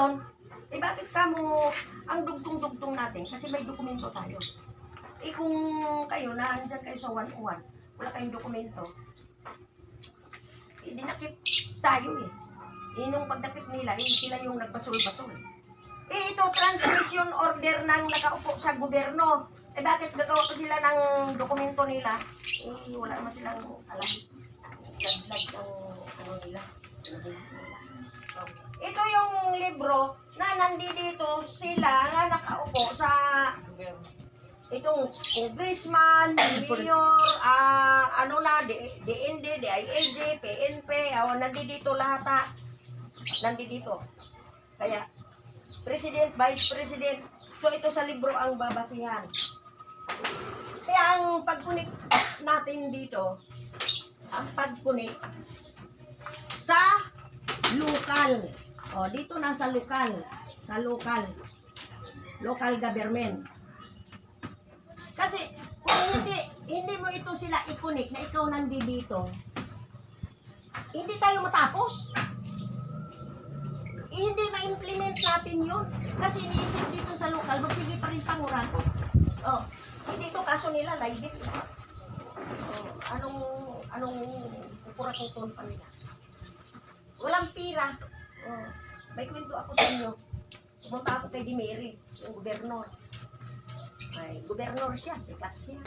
ngayon, bakit kamo ang dugtong-dugtong natin? Kasi may dokumento tayo. Kung kayo, naandyan kayo sa 101, wala kayong dokumento, dinakip tayo nung pagdakip nila, sila yung nagbasol-basol. Ito, transmission order ng nakaupo sa gobyerno. Bakit gagawa ko sila ng dokumento nila? Wala naman silang alam. Laglag ang ano nila. So, ito yung libro na nandito sila na nakaupo sa itong congressman, mayor, DND, DILG, PNP, nandito lahat nandito. Kaya, President, Vice President, so ito sa libro ang babasihan. Kaya ang pagkunik natin dito, ang pagkunik sa lokal. Dito na sa lokal. Sa local government. Kasi kung hindi mo ito sila ikunik na ikaw nandito, hindi tayo matapos. Hindi ma-implement natin yun. Kasi iniisip dito sa lokal, magsige pa rin panguran ko. Hindi ito kaso nila, live. Anong kukuratuton pa nila? Walang pira. May kwento ako sa inyo. Pumunta ako kay Dimiri, yung gobernador. Ay, gobernador siya, sikat siya.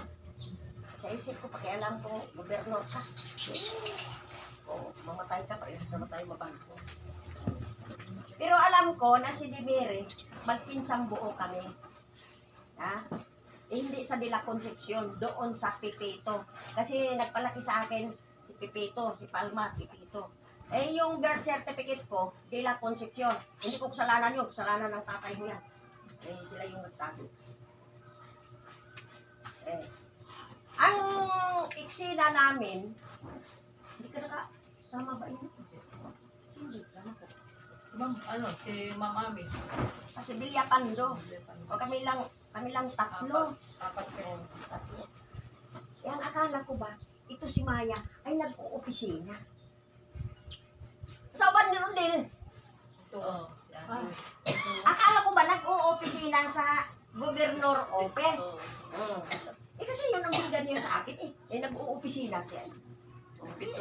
Sa isip ko, pakialam ko, gobernador ka. Mamatay ka pa rin sa matay mabangko. Pero alam ko na si Dimiri, magpinsang buo kami. Hindi sa De La Concepcion, doon sa Pipito. Kasi nagpalaki sa akin si Pipito, si Palma, Pipito. Yung birth certificate ko, De La Concepcion. Hindi ko kasalanan yun, kasalanan ng tatay mo yan. Sila yung nagtago. Ang eksena namin, hindi ka nakasama ba yun? Hindi, sana ko. Si Ma'am Ami. Kasi Bilyapando. O kami lang tatlo. Apat kayo. Tatlo. Ang akala ko ba, ito si Maya ay nag-uopisina. Sa uban ni Rodel. Ito. Akala ko ba nag-uopisina sa Governor Office? Kasi yun ang bigyan niya sa akin nag-uopisina siya.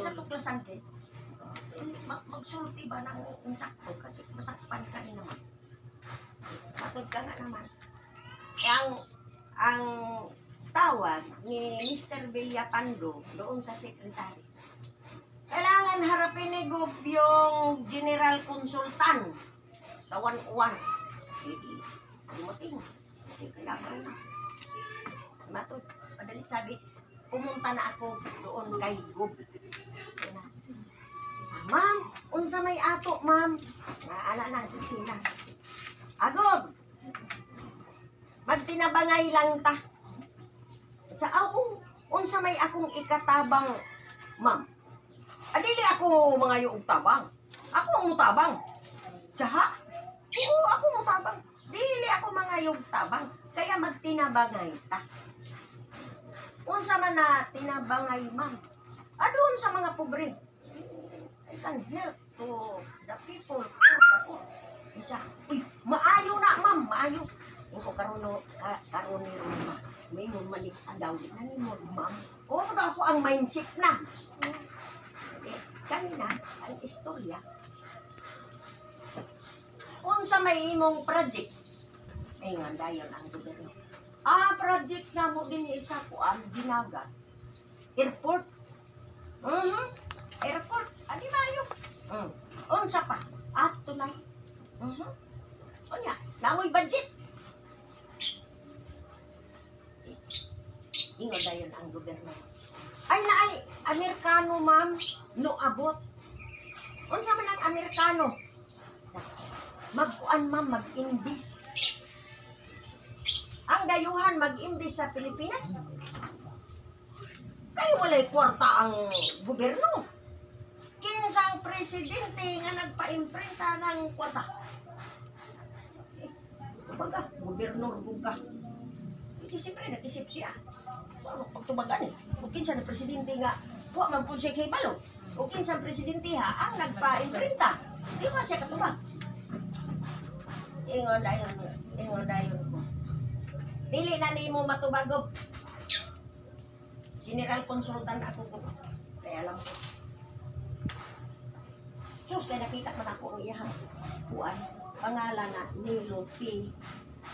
Natuklasan ko. Magsulti ba ng insakto kasi masakpan ka rin naman. Matod ka nga naman. Ang tawag ni Mr. Villapando doon sa secretary, kailangan harapin ni Gob yung general consultant sa 101. Dumating. Kailangan na. Matod, padalit sabi, pumunta na ako doon kay Gob. Ma'am, unsa may ato, ma'am? Naala na, sila. Agob! Magtinabangay lang ta. Unsa may akong ikatabang, ma'am? Adili ako mga yung tabang. Ako ang mutabang. Siya? Oo, ako mutabang. Dili ako mga yung tabang. Kaya magtinabangay ta. Unsa man na tinabangay, ma'am? Doon sa mga pobre. I can help to the people. Isa, maayo na, ma'am, maayo. Ko karon ni Roma. May malik daw din na ni mo, ma'am. Daw ako ang mindset na. Kanina, ang istorya. Unsa may imong project? Nga dayon ang gobyerno. Project na mo din isa ko ang Dinagat. Airport. Airport. Adi mayo. Unsa pa? Tunay. Unya, namoy budget. Ingon dayon ang gobyerno. Ay, Amerikano, ma'am, no abot. Unsa man ang Amerikano? Magkuan, ma'am, mag-imbis. Ang dayuhan mag-imbis sa Pilipinas. Kayo walay kwarta ang gobyerno. Kinsang presidente nga nagpa-imprinta ng kwarta. Kumbaga, gobernador buka. Ito siyempre, nag-isip siya. Ano, pagtubagan Kung kinsa na presidente nga, huwag magpunsay kay Balo. Kung kinsa presidente ang nagpa-imprinta. Di ba siya katubag? Ingon dayon ko. Dili na nimo matubagob. General consultant ako ko. Kaya alam ko. Sus, kaya nakita man ako ang iyang kuan. Pangalan na Nilo P.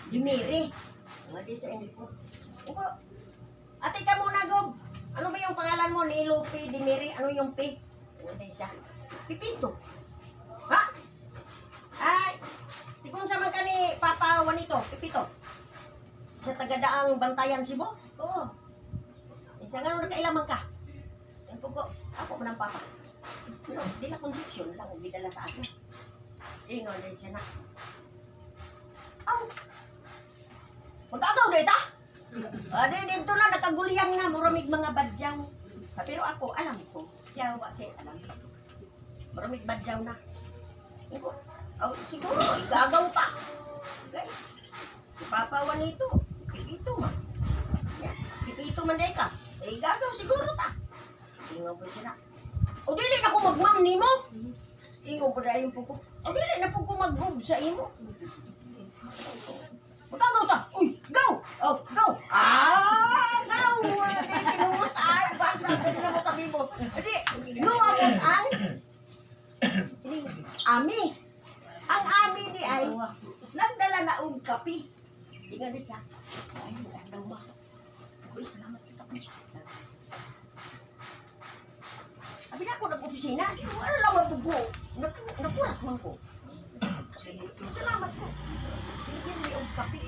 Dimiri. Nga di sa inyo ko. Upo. Ate ka muna, Gob. Ano ba yung pangalan mo? Nilo P. Dimiri. Ano yung P? Ano na siya? Pipinto. Ha? Ay. Tikon sa man ka ni Papa Juanito. Pipito. Sa tagadaang Bantayan, Cebu? Oo. Isa nga nung nakailaman ka. Yan po ko. Ako man ang Papa. Pero, di na conception lang. Bidala sa akin. Ingon din siya na. Aw. Mag-agaw na ita? Dito na, nakaguliyang na. Muramig mga badyaw. Pero ako, alam ko. Siya wa siya alam. Muramig badyaw na. Ingo. Oh, siguro, igagaw ta. Okay. Ipapawan nito. Pipito man. Yan. Pipito man day ka. Igagaw siguro ta. Ingo po siya na. O dili na ko magmam nimo. Ingo po dahil po ko. O dili na po ko mag-move sa imo. Magagaw ta. Uy, go! Oh, go! Go! Dili mo sa basta dili na mo tabibo. Dili, no abot ang ami. Ang ami di ay nagdala na og kapi. Ingon di siya. Ay, daw ba? Uy, salamat sa kapi. Abi na ako nag-opisina. Ano lang mabugo? Napuras man ko. Salamat po. Bigyan mo yung kape.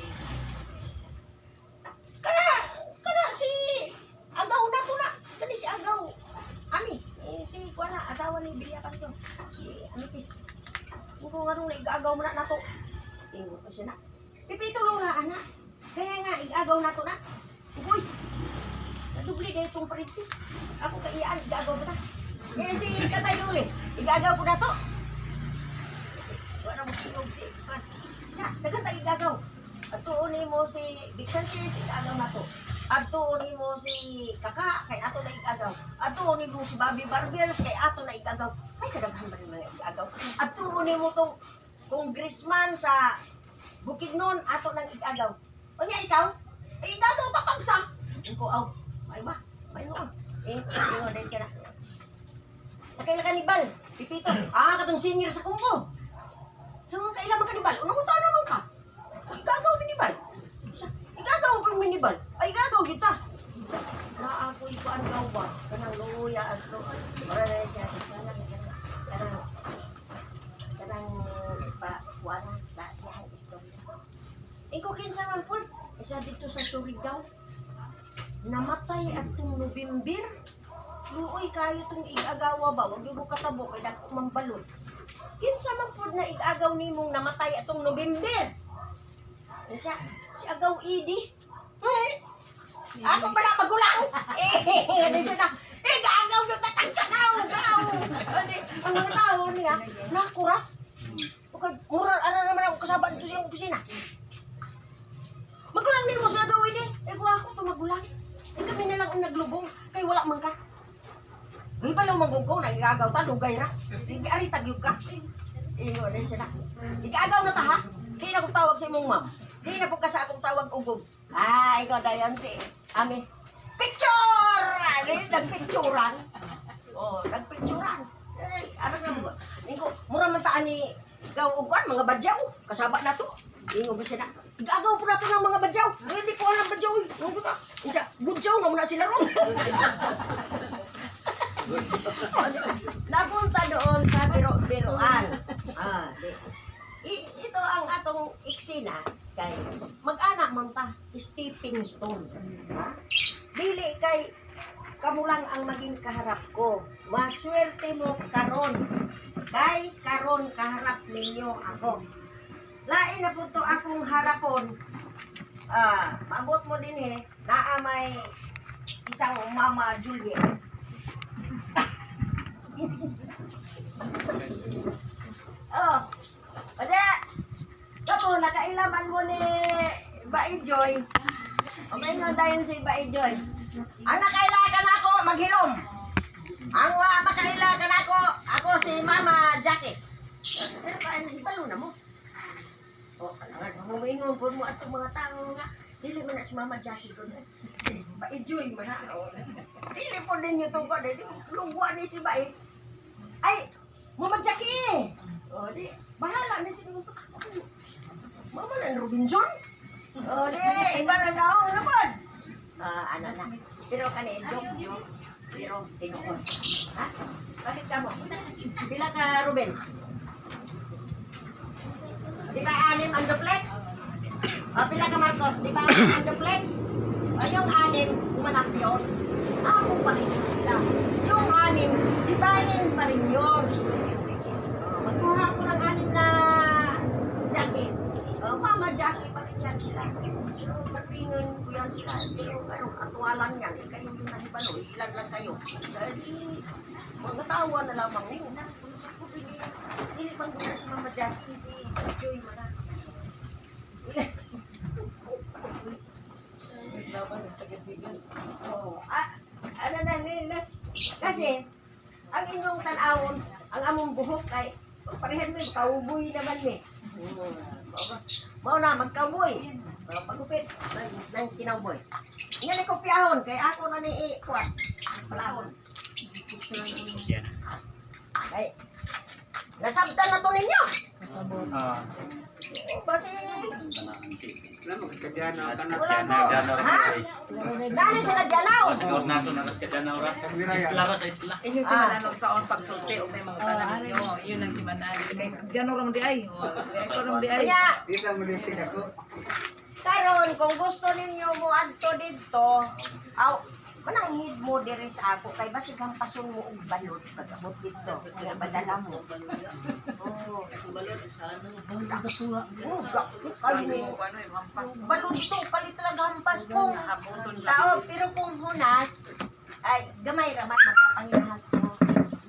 Kana si Agaw na to na. Kani si Agaw. Ami. Si Kuana, asawa ni Biliapan ko. Si Amitis. Kung nga nung nag-agaw mo na to. Tingin ko siya na. Pipitulong na, anak. Kaya nga, ig-agaw na to na. Uy. Nadubli na itong pariti. Ako kaiyaan, ig-agaw mo na. Kaya si Tatay Luli, ig-agaw ko na to. Wala mo sinog si Ipan. Dagatay igagaw. At tuunin mo si Big Sanchez, igagaw na to. At tuunin mo si Kaka, kay ato na igagaw. At tuunin mo si Bobby Barbers, kay ato na igagaw. Ay, kadaghan ba rin mga igagaw. At tuunin mo tong congressman sa Bukidnon, ato nang igagaw. O niya, ikaw? Ay, igagaw ka pagsa. Iko, aw. Ay ba? May noon. Ingo, dahil siya na. Nakailan ni Bal? Pipito. Katong senior sa kumpo. So, kailan ka ni Bal? Unang taon naman ka. Igagaw ni Bal. Igagaw ko yung minibal. Ay, igagaw kita. Na ako ikuan gaw ba? Kanang luya at to. Mara na siya. Kanang ipakuana sa iyang istorya. Iko kinsa man po. Isa dito sa Surigao. Namatay atong November. Luoy kayo itong igagawa ba? Huwag yung katabo kay dako mambalot. Kinsa man po na igagaw nimong namatay atong November. Siya, si Agaw Idi. Ako ba na magulang? Ano siya na? Igagaw yung tatagsaw! Ang mga tao niya, nakurat. Mura, ano naman ako kasaba dito sa opisina. Magulang niyo sa Agaw Idi. Kung ako ito magulang. Kami na lang ang naglubong. Kaya wala man ka. Ay, pala magungko na igagaw ta, dugay ra. Ari tagyog ka. Ingo na siya na. Igagaw na ta ha? Di na kong tawag sa imong ma'am. Di na po ka sa akong tawag ugog. Ikaw na yan si Ami. Picture! Nagpicturan. Nagpicturan. Anak na mo. Ingo, mura man taan ni ikaw uguan, mga badyaw. Kasaba na to. Ingo ba siya na. Igagaw po na to ng mga badyaw. Hindi ko alam badyaw. Ingo ka. Isa, budyaw na muna sila ron. Napunta doon sa biro-biroan. Ito ang atong eksena kay mag-anak man ta, stepping stone. Dili kay kamo lang ang maging kaharap ko. Maswerte mo karon. Kay karon kaharap ninyo ako. Lain na po to akong harapon. Maabot mo din naa may isang Mama Juliet. Kamu nakailaman mo ni Baijoy. Okay nga dahil si Baijoy. Ang nakailakan ako, maghilom. Ang makailakan ako si Mama Jackie. Pero ibalo na mo. ingon po mo at mga tao nga. Dili man na si Mama Jackie ko. Pa-enjoy man na. Dili po ninyo ito ba? Lungwa ni si Bae. Ay, Mama Jackie! O, di, bahala na si Mama na Robinson. O, di, iba na na ako naman. Ano na. Pero kani, joke. Pero, tinuon. Ha? Bakit ka mo? Bila ka, Ruben? Di ba anim ang duplex? O, pila ka, Marcos? Di ba anim ang duplex? O, yung anim, umanak yun. Ako pa rin sila. Yung anim, di ba yun pa rin yun? O, magkuha ako ng anim na jacket. O, Mama Jackie pa rin yan sila. Pero, mapingan ko yan sila. Pero, atwalan yan. Eh, kayo yung nahibalo. Ilan lang kayo. Dahil, magkatawa na lamang. Hindi pang gusto si Mama Jackie. Si Joy Mana. Ano na nila? Kasi, ang inyong tanawon, ang among buhok ay, parehan mo, kauboy naman ni. Mau na, magkauboy. Pagupit ng kinauboy. Yan ay kopyahon, kaya ako na ni Kuat. Palahon. Ay, nasabtan na to ninyo. Kasi, wala mo. Ha? Dali sila djanaw. Inyong timanan sa on pagsulti o may mga tanan ninyo. Yun ang timanan. Kay diyan ram di ay. Ito ram di ay. Kaya, karon kung gusto ninyo mo adto dito, aw, manang hid mo diri sa ako kay basig hampason mo og balot pagabot dito. Kaya badala mo. Oh, balot sa ano? Balot to, palit talaga hampas kung tao, pero kung hunas, ay gamay raman makapangihas mo.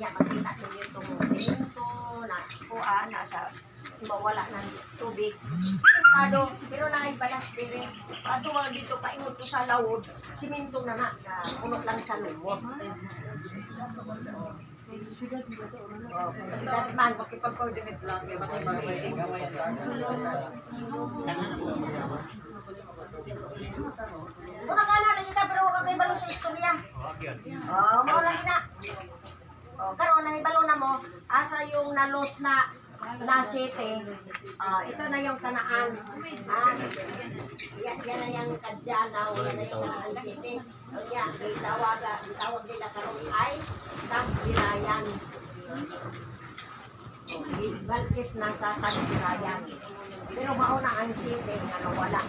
Yan, makita ninyo itong simento, na kuha, nasa mawala ng tubig. Simentado, pero naibalas din. Patuwag dito, paingot ko sa lawod, simento na puno lang sa lumot. Basta man, makipag-coordinate lang kayo, makipag-isip. Una ka na, lagi ka, pero huwag ka kayo balong sa istorya. Mo lagi na. Karoon, nahibalo na mo, asa yung nalos na city, ito na yung kanaan. Yan na yung kadjanaw, yan na yung kanaan city. Yan, itawag nila karoon ay Tagbirayan. Balkis na sa Tagbirayan. Pero mauna ang city nga nawala.